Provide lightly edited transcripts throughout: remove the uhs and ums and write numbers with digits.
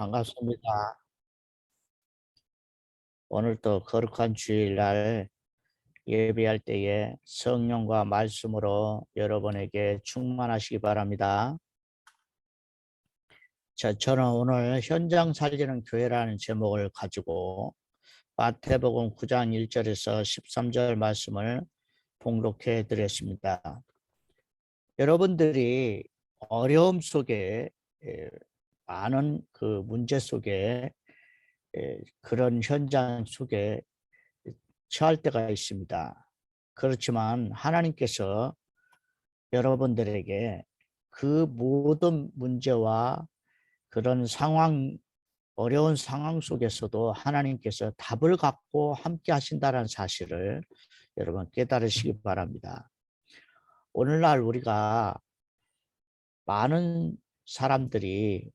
반갑습니다. 오늘도 거룩한 주일날 예배할 때에 성령과 말씀으로 여러분에게 충만하시기 바랍니다. 저는 오늘 현장 살리는 교회라는 제목을 가지고 마태복음 9장 1절에서 13절 말씀을 봉독해 드렸습니다. 여러분들이 어려움 속에 많은 그 문제 속에 그런 현장 속에 처할 때가 있습니다. 그렇지만 하나님께서 여러분들에게 그 모든 문제와 그런 상황, 어려운 상황 속에서도 하나님께서 답을 갖고 함께 하신다는 사실을 여러분 깨달으시기 바랍니다. 오늘날 우리가 많은 사람들이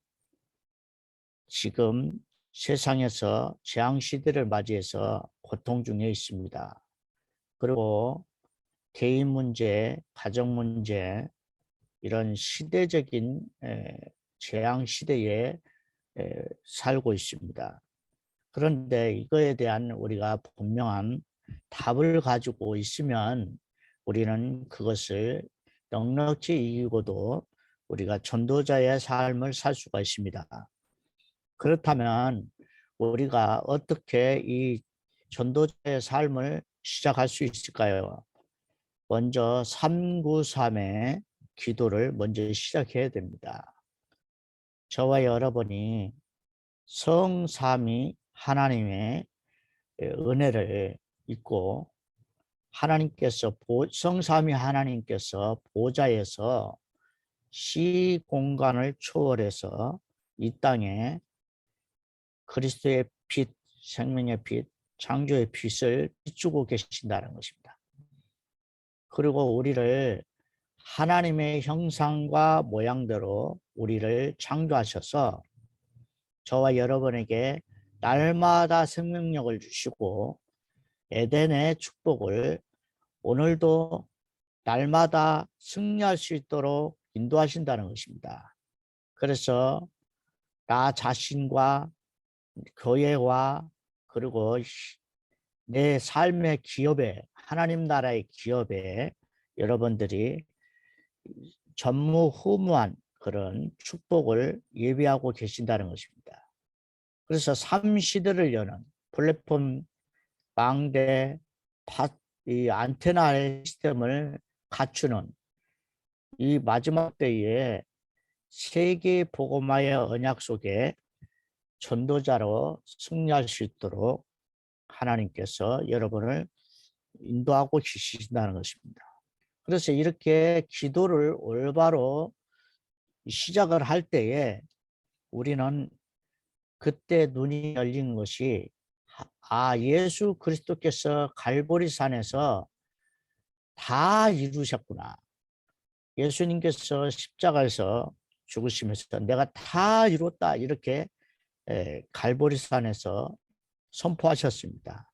지금 세상에서 재앙시대를 맞이해서 고통 중에 있습니다. 그리고 개인 문제, 가정 문제, 이런 시대적인 재앙 시대에 살고 있습니다. 그런데 이거에 대한 우리가 분명한 답을 가지고 있으면 우리는 그것을 넉넉히 이기고도 우리가 전도자의 삶을 살 수가 있습니다. 그렇다면 우리가 어떻게 이 전도자의 삶을 시작할 수 있을까요? 먼저 393의 기도를 먼저 시작해야 됩니다. 저와 여러분이 성삼위 하나님의 은혜를 잊고 성삼위 하나님께서 보좌에서 시공간을 초월해서 이 땅에 그리스도의 빛, 생명의 빛, 창조의 빛을 비추고 계신다는 것입니다. 그리고 우리를 하나님의 형상과 모양대로 우리를 창조하셔서 저와 여러분에게 날마다 생명력을 주시고 에덴의 축복을 오늘도 날마다 승리할 수 있도록 인도하신다는 것입니다. 그래서 나 자신과 교회와 그리고 내 삶의 기업에, 하나님 나라의 기업에 여러분들이 전무후무한 그런 축복을 예비하고 계신다는 것입니다. 그래서 3시대를 여는 플랫폼, 망대, 이 안테나 시스템을 갖추는 이 마지막 때에 세계 복음화의 언약 속에 전도자로 승리할 수 있도록 하나님께서 여러분을 인도하고 계신다는 것입니다. 그래서 이렇게 기도를 올바로 시작을 할 때에 우리는 그때 눈이 열린 것이 예수 그리스도께서 갈보리산에서 다 이루셨구나. 예수님께서 십자가에서 죽으시면서 내가 다 이뤘다 이렇게 갈보리산에서 선포하셨습니다.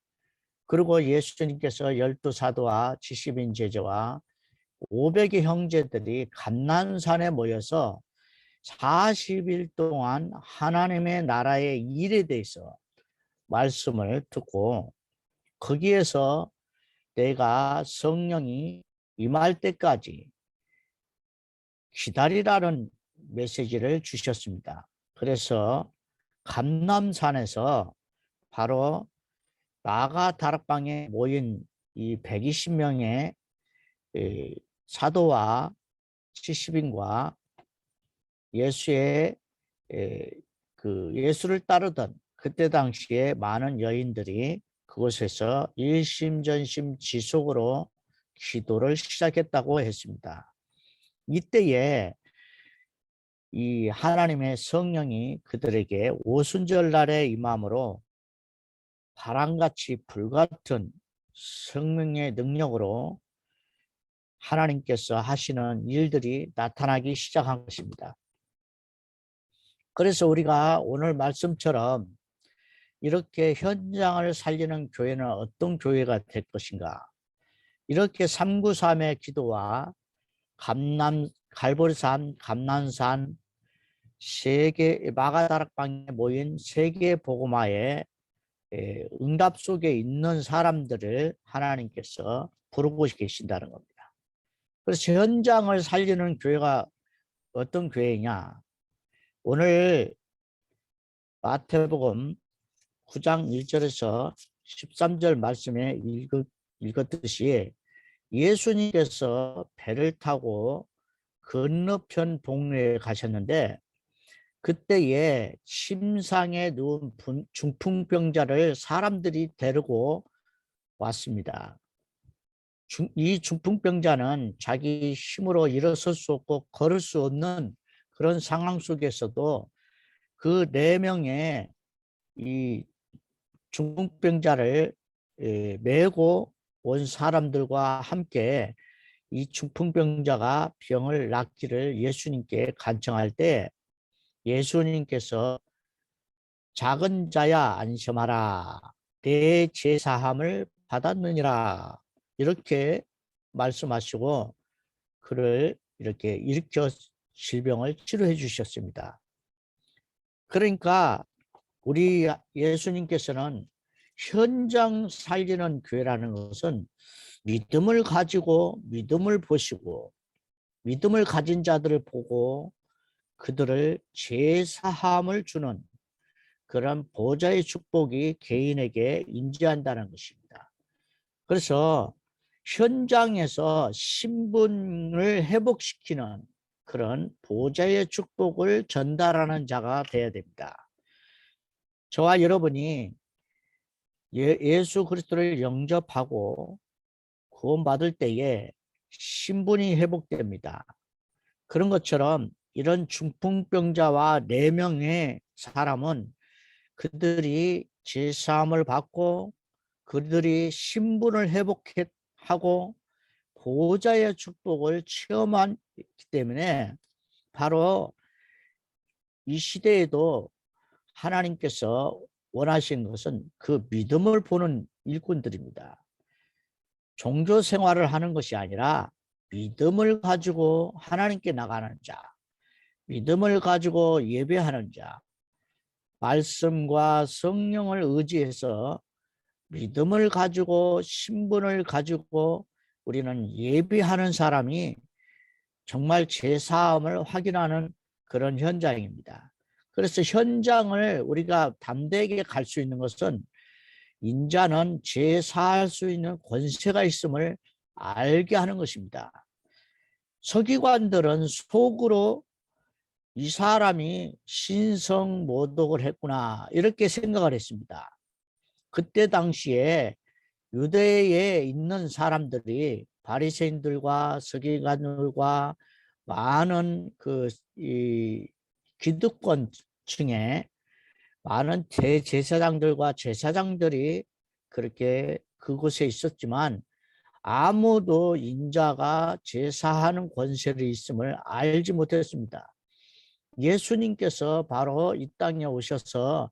그리고 예수님께서 12사도와 70인 제자와 500의 형제들이 감난산에 모여서 40일 동안 하나님의 나라의 일에 대해서 말씀을 듣고 거기에서 내가 성령이 임할 때까지 기다리라는 메시지를 주셨습니다. 그래서 감람산에서 바로 나가 다락방에 모인 이 120명의 사도와 70인과 예수의 예수를 따르던 그때 당시에 많은 여인들이 그곳에서 일심전심 지속으로 기도를 시작했다고 했습니다. 이때에 이 하나님의 성령이 그들에게 오순절날에 임함으로 바람같이 불같은 성령의 능력으로 하나님께서 하시는 일들이 나타나기 시작한 것입니다. 그래서 우리가 오늘 말씀처럼 이렇게 현장을 살리는 교회는 어떤 교회가 될 것인가? 이렇게 393의 기도와 갈보리산, 감난산, 세계 마가다락방에 모인 세계 복음화의 응답 속에 있는 사람들을 하나님께서 부르고 계신다는 겁니다. 그래서 현장을 살리는 교회가 어떤 교회냐? 오늘 마태복음 9장 1절에서 13절 말씀에 읽었듯이 예수님께서 배를 타고 건너편 동네에 가셨는데 그때에 침상에 누운 중풍병자를 사람들이 데리고 왔습니다. 이 중풍병자는 자기 힘으로 일어설 수 없고 걸을 수 없는 그런 상황 속에서도 그 4명의 이 중풍병자를 메고 온 사람들과 함께 이 중풍병자가 병을 낫기를 예수님께 간청할 때 예수님께서 작은 자야 안심하라 내 제사함을 받았느니라 이렇게 말씀하시고 그를 이렇게 일으켜 질병을 치료해 주셨습니다. 그러니까 우리 예수님께서는 현장 살리는 교회라는 것은 믿음을 가지고 믿음을 보시고 믿음을 가진 자들을 보고 그들을 제사함을 주는 그런 보좌의 축복이 개인에게 임재한다는 것입니다. 그래서 현장에서 신분을 회복시키는 그런 보좌의 축복을 전달하는 자가 되어야 됩니다. 저와 여러분이 예수 그리스도를 영접하고 구원받을 때에 신분이 회복됩니다. 그런 것처럼 이런 중풍병자와 4명의 사람은 그들이 제사함을 받고 그들이 신분을 회복하고 보호자의 축복을 체험하기 때문에 바로 이 시대에도 하나님께서 원하신 것은 그 믿음을 보는 일꾼들입니다. 종교 생활을 하는 것이 아니라 믿음을 가지고 하나님께 나가는 자, 믿음을 가지고 예배하는 자, 말씀과 성령을 의지해서 믿음을 가지고 신분을 가지고 우리는 예배하는 사람이 정말 제사함을 확인하는 그런 현장입니다. 그래서 현장을 우리가 담대하게 갈 수 있는 것은 인자는 제사할 수 있는 권세가 있음을 알게 하는 것입니다. 서기관들은 속으로 이 사람이 신성모독을 했구나 이렇게 생각을 했습니다. 그때 당시에 유대에 있는 사람들이 바리새인들과 서기관들과 많은 이 기득권층에 많은 대제사장들과 제사장들이 그렇게 그곳에 있었지만 아무도 인자가 제사하는 권세를 있음을 알지 못했습니다. 예수님께서 바로 이 땅에 오셔서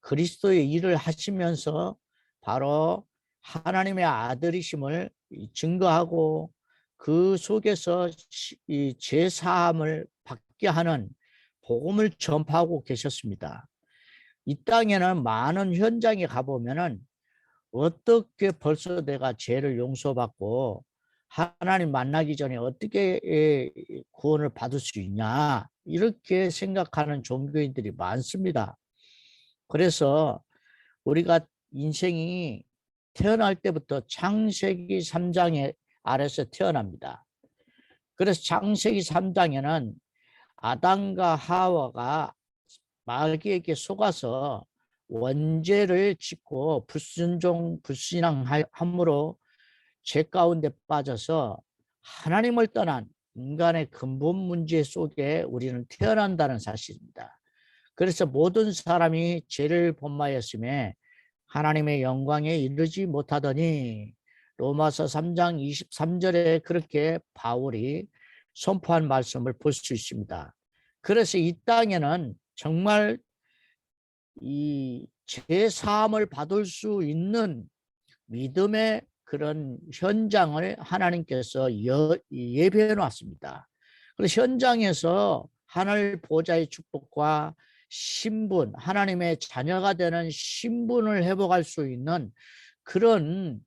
그리스도의 일을 하시면서 바로 하나님의 아들이심을 증거하고 그 속에서 이 제사함을 받게 하는 복음을 전파하고 계셨습니다. 이 땅에는 많은 현장에 가보면은 어떻게 벌써 내가 죄를 용서받고 하나님 만나기 전에 어떻게 구원을 받을 수 있냐 이렇게 생각하는 종교인들이 많습니다. 그래서 우리가 인생이 태어날 때부터 창세기 3장에 아래서 태어납니다. 그래서 창세기 3장에는 아담과 하와가 마귀에게 속아서 원죄를 짓고 불순종함으로 죄 가운데 빠져서 하나님을 떠난 인간의 근본 문제 속에 우리는 태어난다는 사실입니다. 그래서 모든 사람이 죄를 범하였음에 하나님의 영광에 이르지 못하더니 로마서 3장 23절에 그렇게 바울이 선포한 말씀을 볼 수 있습니다. 그래서 이 땅에는 정말 이 제사함을 받을 수 있는 믿음의 그런 현장을 하나님께서 예배해 놨습니다. 그래서 현장에서 하늘 보좌의 축복과 신분, 하나님의 자녀가 되는 신분을 회복할 수 있는 그런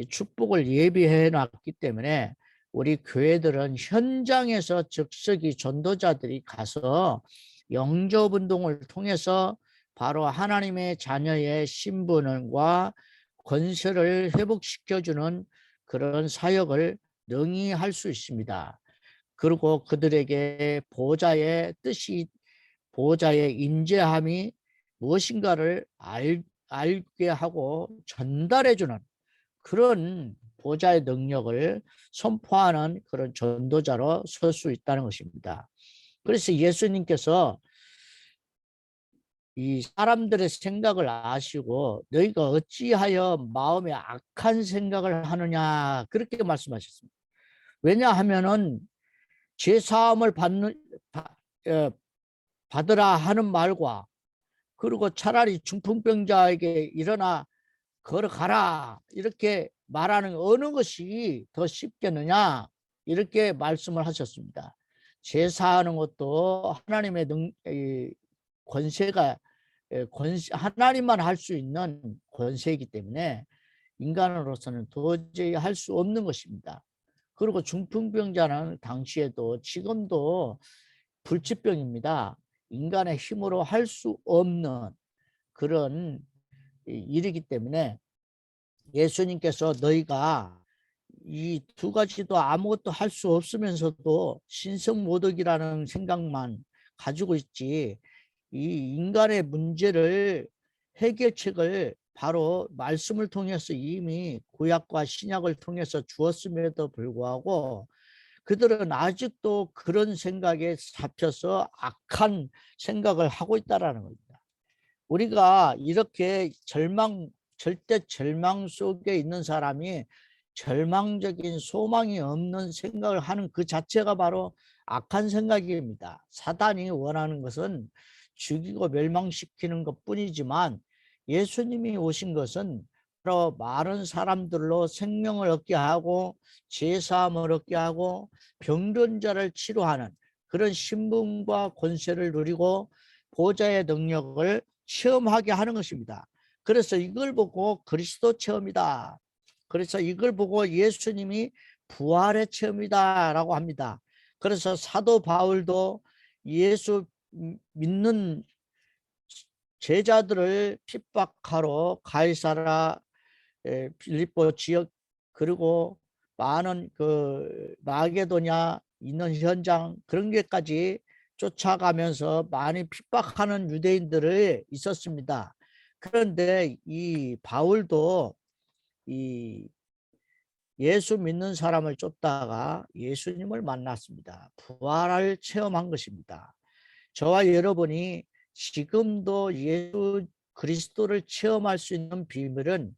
축복을 예비해 놨기 때문에 우리 교회들은 현장에서 즉석이 전도자들이 가서 영접운동을 통해서 바로 하나님의 자녀의 신분과 권세를 회복시켜주는 그런 사역을 능히 할 수 있습니다. 그리고 그들에게 보호자의 뜻이, 보호자의 인재함이 무엇인가를 알게 하고 전달해주는 그런 보호자의 능력을 선포하는 그런 전도자로 설 수 있다는 것입니다. 그래서 예수님께서 이 사람들의 생각을 아시고 너희가 어찌하여 마음에 악한 생각을 하느냐 그렇게 말씀하셨습니다. 왜냐하면은 제사함을 받으라 하는 말과 그리고 차라리 중풍병자에게 일어나 걸어가라 이렇게 말하는 어느 것이 더 쉽겠느냐 이렇게 말씀을 하셨습니다. 제사하는 것도 하나님의 권세가 하나님만 할 수 있는 권세이기 때문에 인간으로서는 도저히 할 수 없는 것입니다. 그리고 중풍병자는 당시에도 지금도 불치병입니다. 인간의 힘으로 할 수 없는 그런 일이기 때문에 예수님께서 너희가 이 두 가지도 아무것도 할 수 없으면서도 신성모독이라는 생각만 가지고 있지 이 인간의 문제를 해결책을 바로 말씀을 통해서 이미 구약과 신약을 통해서 주었음에도 불구하고 그들은 아직도 그런 생각에 잡혀서 악한 생각을 하고 있다는 겁니다. 우리가 이렇게 절대 절망 속에 있는 사람이 절망적인 소망이 없는 생각을 하는 그 자체가 바로 악한 생각입니다. 사단이 원하는 것은 죽이고 멸망시키는 것뿐이지만 예수님이 오신 것은 바로 많은 사람들로 생명을 얻게 하고 제사함을 얻게 하고 병든 자를 치료하는 그런 신분과 권세를 누리고 보좌의 능력을 체험하게 하는 것입니다. 그래서 이걸 보고 그리스도 체험이다. 그래서 이걸 보고 예수님이 부활의 체험이다 라고 합니다. 그래서 사도 바울도 예수 믿는 제자들을 핍박하러 가이사라 빌립보 지역 그리고 많은 그 마게도냐 있는 현장 그런 게까지 쫓아가면서 많이 핍박하는 유대인들이 있었습니다. 그런데 이 바울도 이 예수 믿는 사람을 쫓다가 예수님을 만났습니다. 부활을 체험한 것입니다. 저와 여러분이 지금도 예수 그리스도를 체험할 수 있는 비밀은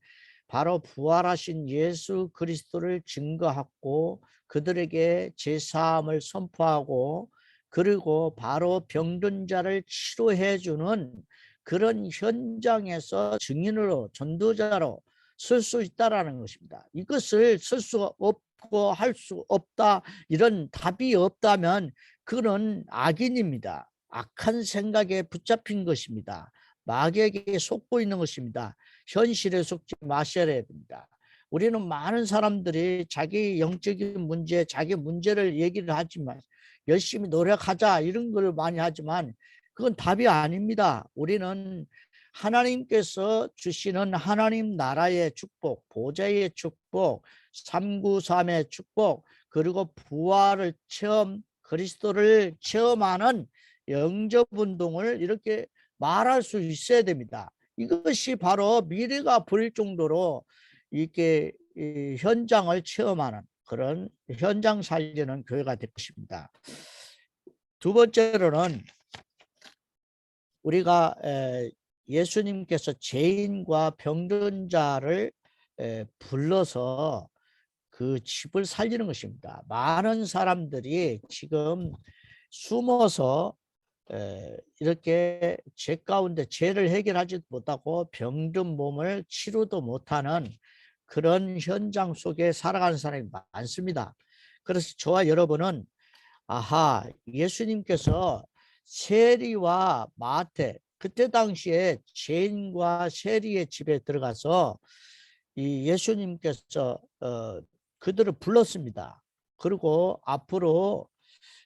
바로 부활하신 예수 그리스도를 증거하고 그들에게 제사함을 선포하고 그리고 바로 병든 자를 치료해 주는 그런 현장에서 증인으로 전도자로 쓸 수 있다는 것입니다. 이것을 쓸 수 없고 할 수 없다 이런 답이 없다면 그는 악인입니다. 악한 생각에 붙잡힌 것입니다. 마귀에게 속고 있는 것입니다. 현실에 속지 마셔야 됩니다. 우리는 많은 사람들이 자기 영적인 문제, 자기 문제를 얘기를 하지만 열심히 노력하자 이런 걸 많이 하지만 그건 답이 아닙니다. 우리는 하나님께서 주시는 하나님 나라의 축복, 보좌의 축복, 393의 축복, 그리고 부활을 그리스도를 체험하는 영접운동을 이렇게 말할 수 있어야 됩니다. 이것이 바로 미래가 보일 정도로 이렇게 현장을 체험하는 그런 현장 살리는 교회가 될 것입니다. 두 번째로는 우리가 예수님께서 죄인과 병든 자를 불러서 그 집을 살리는 것입니다. 많은 사람들이 지금 숨어서 이렇게 죄 가운데 죄를 해결하지 못하고 병든 몸을 치료도 못하는 그런 현장 속에 살아가는 사람이 많습니다. 그래서 저와 여러분은 아하, 예수님께서 세리와 마태, 그때 당시에 죄인과 세리의 집에 들어가서 이 예수님께서 그들을 불렀습니다. 그리고 앞으로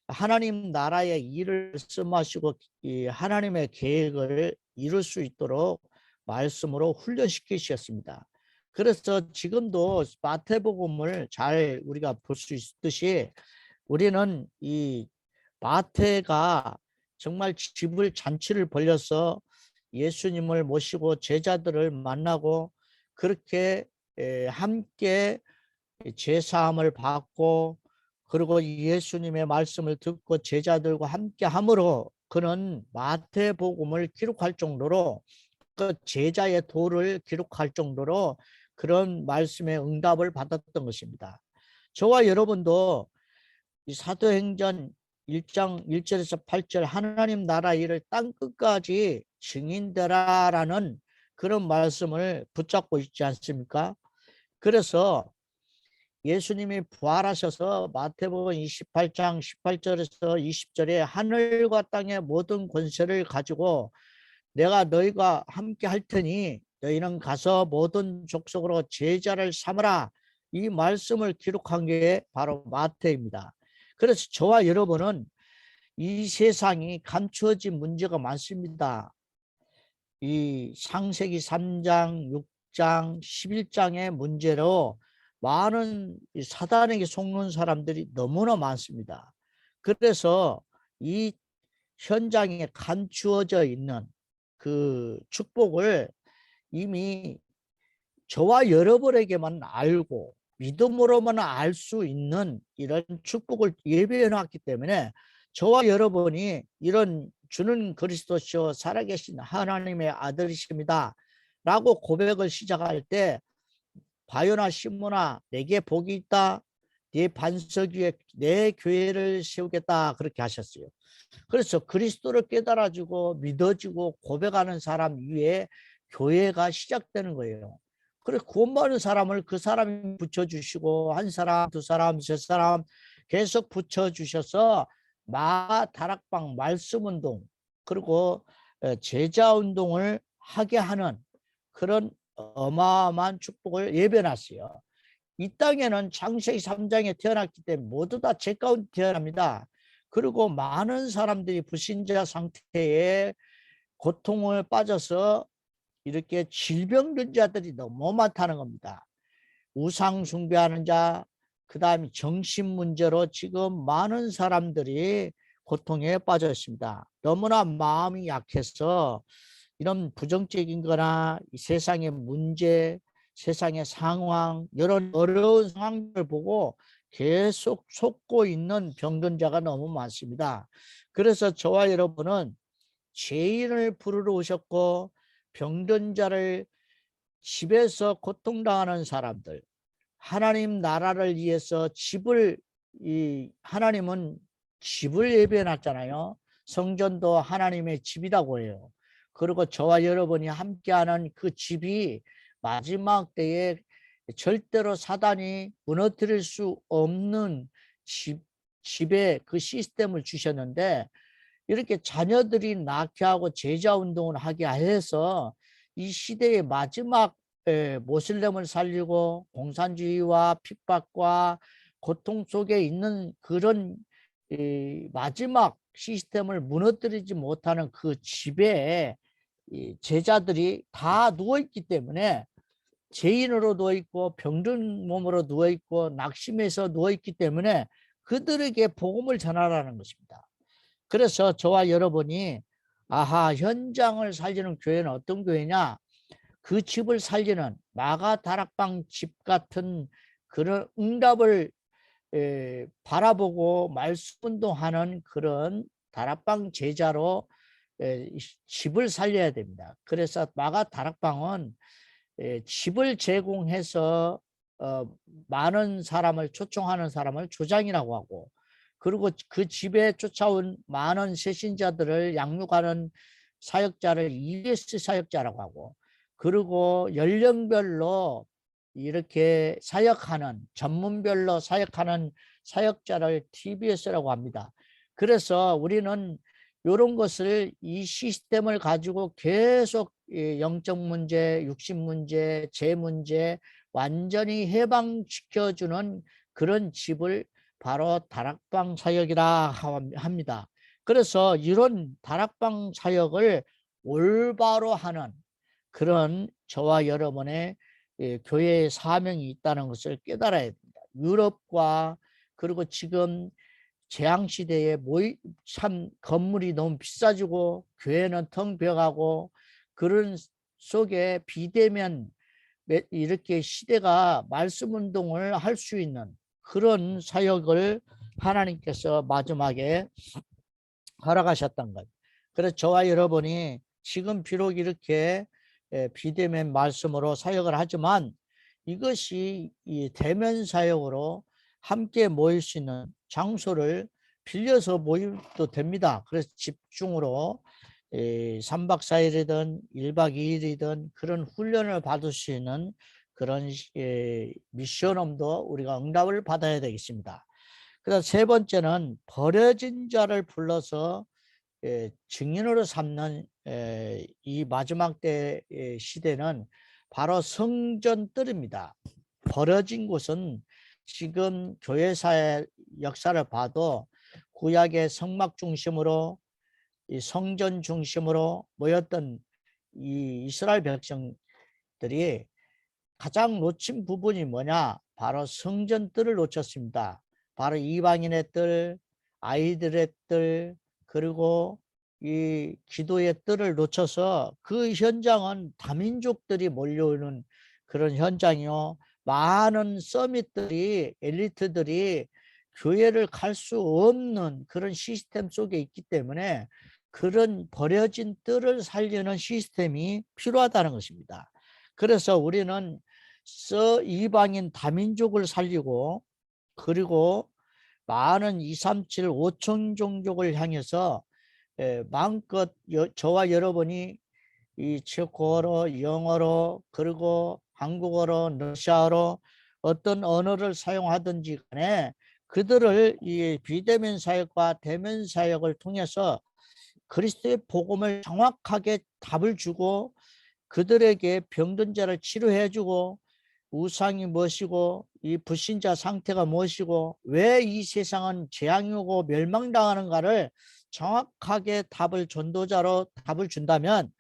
하나님 나라의 일을 말씀하시고 이 하나님의 계획을 이룰 수 있도록 말씀으로 훈련시키셨습니다. 그래서 지금도 마태복음을 잘 우리가 볼 수 있듯이 우리는 이 마태가 정말 집을 잔치를 벌려서 예수님을 모시고 제자들을 만나고 그렇게 함께 제사함을 받고 그리고 예수님의 말씀을 듣고 제자들과 함께 함으로 그는 마태복음을 기록할 정도로 그 제자의 도를 기록할 정도로 그런 말씀의 응답을 받았던 것입니다. 저와 여러분도 이 사도행전 1장 1절에서 8절 하나님 나라 일을 땅끝까지 증인되라라는 그런 말씀을 붙잡고 있지 않습니까? 그래서 예수님이 부활하셔서 마태복음 28장 18절에서 20절에 하늘과 땅의 모든 권세를 가지고 내가 너희가 함께 할 테니 너희는 가서 모든 족속으로 제자를 삼으라, 이 말씀을 기록한 게 바로 마태입니다. 그래서 저와 여러분은 이 세상이 감추어진 문제가 많습니다. 이 창세기 3장, 6장, 11장의 문제로 많은 사단에게 속는 사람들이 너무나 많습니다. 그래서 이 현장에 감추어져 있는 그 축복을 이미 저와 여러분에게만 알고 믿음으로만 알 수 있는 이런 축복을 예비해 놨기 때문에 저와 여러분이 이런 주는 그리스도시요 살아계신 하나님의 아들이십니다 라고 고백을 시작할 때 바요나 시므나 내게 복이 있다, 네 반석 위에 내 교회를 세우겠다 그렇게 하셨어요. 그래서 그리스도를 깨달아지고 믿어지고 고백하는 사람 위에 교회가 시작되는 거예요. 그래서 구원받은 사람을 그 사람이 붙여주시고 한 사람, 두 사람, 세 사람 계속 붙여주셔서 다락방 말씀운동 그리고 제자운동을 하게 하는 그런 어마어마한 축복을 예배놨어요. 이 땅에는 창세기 3장에 태어났기 때문에 모두 다 죄 가운데 태어납니다. 그리고 많은 사람들이 불신자 상태에 고통을 빠져서 이렇게 질병든 자들이 너무 많다는 겁니다. 우상 숭배하는 자, 그 다음에 정신 문제로 지금 많은 사람들이 고통에 빠져 있습니다. 너무나 마음이 약해서 이런 부정적인 거나 이 세상의 문제, 세상의 상황, 이런 어려운 상황을 보고 계속 속고 있는 병든 자가 너무 많습니다. 그래서 저와 여러분은 죄인을 부르러 오셨고 병든 자를 집에서 고통당하는 사람들, 하나님 나라를 위해서 하나님은 집을 예배해 놨잖아요. 성전도 하나님의 집이라고 해요. 그리고 저와 여러분이 함께하는 그 집이 마지막 때에 절대로 사단이 무너뜨릴 수 없는 집에 그 시스템을 주셨는데 이렇게 자녀들이 낳게 하고 제자 운동을 하게 해서 이 시대의 마지막 모슬렘을 살리고 공산주의와 핍박과 고통 속에 있는 그런 마지막 시스템을 무너뜨리지 못하는 그 집에 제자들이 다 누워있기 때문에 죄인으로 누워있고 병든 몸으로 누워있고 낙심해서 누워있기 때문에 그들에게 복음을 전하라는 것입니다. 그래서 저와 여러분이 아하, 현장을 살리는 교회는 어떤 교회냐, 그 집을 살리는 마가 다락방 집 같은 그런 응답을 바라보고 말씀운동하는 그런 다락방 제자로 집을 살려야 됩니다. 그래서 마가 다락방은 집을 제공해서 많은 사람을 초청하는 사람을 조장이라고 하고, 그리고 그 집에 쫓아온 많은 새신자들을 양육하는 사역자를 EBS 사역자라고 하고, 그리고 연령별로 이렇게 사역하는 전문별로 사역하는 사역자를 TBS라고 합니다. 그래서 우리는 이런 것을 이 시스템을 가지고 계속 영적 문제, 육신 문제, 재 문제 완전히 해방시켜주는 그런 집을 바로 다락방 사역이라 합니다. 그래서 이런 다락방 사역을 올바로 하는 그런 저와 여러분의 교회의 사명이 있다는 것을 깨달아야 됩니다. 유럽과 그리고 지금 재앙시대에 참 건물이 너무 비싸지고 교회는 텅 비어가고 그런 속에 비대면 이렇게 시대가 말씀운동을 할 수 있는 그런 사역을 하나님께서 마지막에 허락하셨던 것. 그래서 저와 여러분이 지금 비록 이렇게 비대면 말씀으로 사역을 하지만 이것이 이 대면 사역으로 함께 모일 수 있는 장소를 빌려서 모여도 됩니다. 그래서 집중으로 3박 4일이든 1박 2일이든 그런 훈련을 받을 수 있는 그런 미션홈도 우리가 응답을 받아야 되겠습니다. 그래서 세 번째는 버려진 자를 불러서 증인으로 삼는 이 마지막 때 시대는 바로 성전뜰입니다. 버려진 곳은 지금 교회사의 역사를 봐도 구약의 성막 중심으로 이 성전 중심으로 모였던 이 이스라엘 백성들이 가장 놓친 부분이 뭐냐? 바로 성전 뜰을 놓쳤습니다. 바로 이방인의 뜰, 아이들의 뜰, 그리고 이 기도의 뜰을 놓쳐서 그 현장은 다민족들이 몰려오는 그런 현장이요. 많은 서밋들이, 엘리트들이 교회를 갈 수 없는 그런 시스템 속에 있기 때문에 그런 버려진 뜰을 살리는 시스템이 필요하다는 것입니다. 그래서 우리는 이방인 다민족을 살리고 그리고 많은 237, 5천 종족을 향해서 마음껏 저와 여러분이 이 체코어로, 영어로, 그리고 한국어로, 러시아어로 어떤 언어를 사용하든지 간에 그들을 이 비대면 사역과 대면 사역을 통해서 그리스도의 복음을 정확하게 답을 주고 그들에게 병든 자를 치료해 주고 우상이 무엇이고 이 불신자 상태가 무엇이고 왜 이 세상은 재앙이 오고 멸망당하는가를 정확하게 답을 전도자로 답을 준다면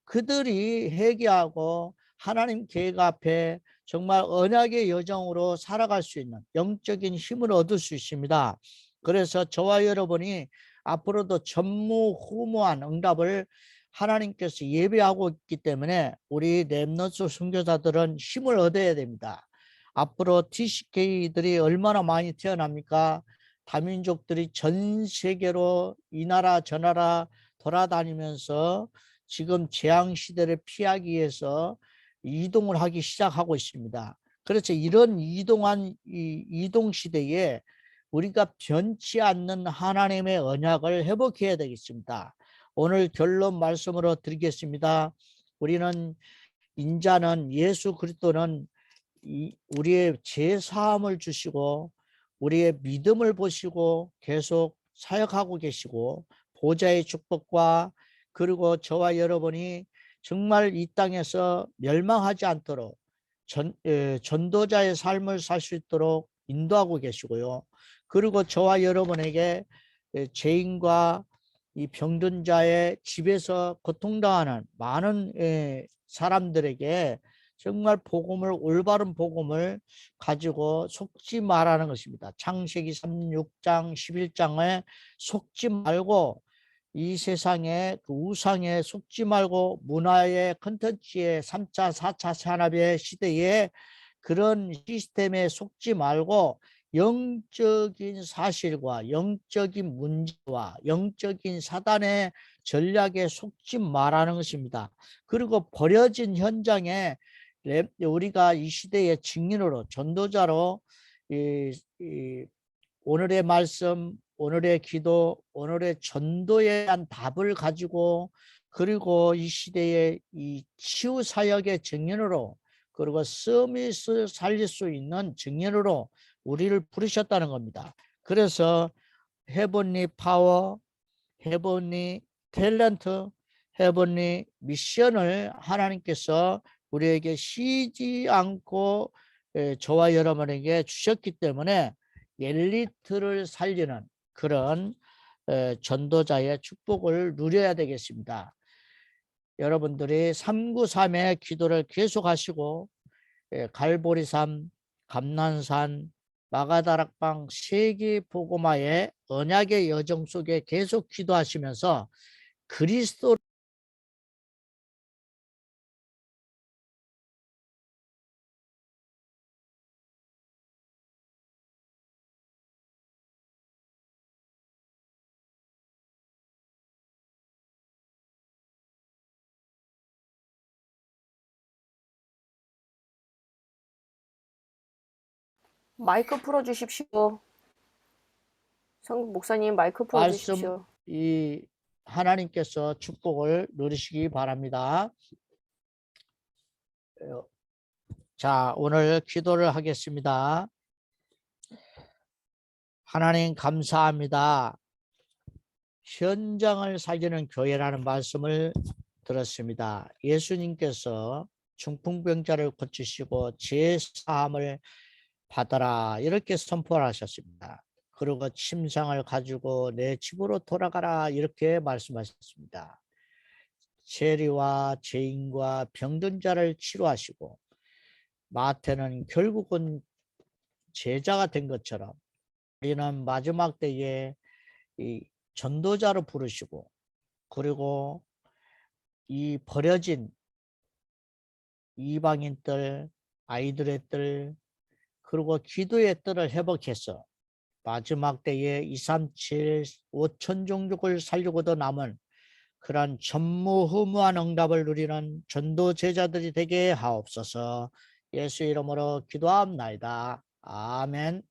그들이 회개하고 하나님 계획 앞에 정말 언약의 여정으로 살아갈 수 있는 영적인 힘을 얻을 수 있습니다. 그래서 저와 여러분이 앞으로도 전무후무한 응답을 하나님께서 예배하고 있기 때문에 우리 렘넌트 선교사들은 힘을 얻어야 됩니다. 앞으로 TCK들이 얼마나 많이 태어납니까? 다민족들이 전 세계로 이 나라 저 나라 돌아다니면서 지금 재앙 시대를 피하기 위해서 이동을 하기 시작하고 있습니다. 그래서 이런 이동 시대에 우리가 변치 않는 하나님의 언약을 회복해야 되겠습니다. 오늘 결론 말씀으로 드리겠습니다. 우리는 인자는 예수 그리스도는 우리의 죄 사함을 주시고 우리의 믿음을 보시고 계속 사역하고 계시고 보좌의 축복과 그리고 저와 여러분이 정말 이 땅에서 멸망하지 않도록 전도자의 삶을 살 수 있도록 인도하고 계시고요. 그리고 저와 여러분에게 죄인과 이 병든 자의 집에서 고통당하는 많은 사람들에게 정말 복음을 올바른 복음을 가지고 속지 말라는 것입니다. 창세기 36장 11장에 속지 말고 이 세상에 그 우상에 속지 말고 문화의 컨텐츠의 3차 4차 산업의 시대에 그런 시스템에 속지 말고 영적인 사실과 영적인 문제와 영적인 사단의 전략에 속지 말라는 것입니다. 그리고 버려진 현장에 우리가 이 시대의 증인으로 전도자로 오늘의 말씀, 오늘의 기도, 오늘의 전도에 대한 답을 가지고 그리고 이 시대의 이 치유 사역의 증인으로 그리고 서밋을 살릴 수 있는 증인으로 우리를 부르셨다는 겁니다. 그래서 헤븐리 파워, 헤븐리 탤런트, 헤븐리 미션을 하나님께서 우리에게 쉬지 않고 저와 여러분에게 주셨기 때문에 엘리트를 살리는 그런 전도자의 축복을 누려야 되겠습니다. 여러분들이 393의 기도를 계속하시고 갈보리산, 감난산, 마가다락방 세계 복음화의 언약의 여정 속에 계속 기도하시면서 그리스도 마이크 풀어주십시오. 성 목사님 마이크 말씀 풀어주십시오. 이 하나님께서 축복을 누리시기 바랍니다. 자, 오늘 기도를 하겠습니다. 하나님 감사합니다. 현장을 살리는 교회라는 말씀을 들었습니다. 예수님께서 중풍병자를 고치시고 제사함을 받아라 이렇게 선포를 하셨습니다. 그리고 침상을 가지고 내 집으로 돌아가라 이렇게 말씀하셨습니다. 세리와 죄인과 병든 자를 치료하시고 마태는 결국은 제자가 된 것처럼 우리는 마지막 때에 이 전도자로 부르시고 그리고 이 버려진 이방인 들, 아이들의 들, 그리고 기도의 뜰을 회복해서 마지막 때에 237, 5천 종족을 살리고도 남은 그런 전무후무한 응답을 누리는 전도 제자들이 되게 하옵소서. 예수 이름으로 기도합나이다. 아멘.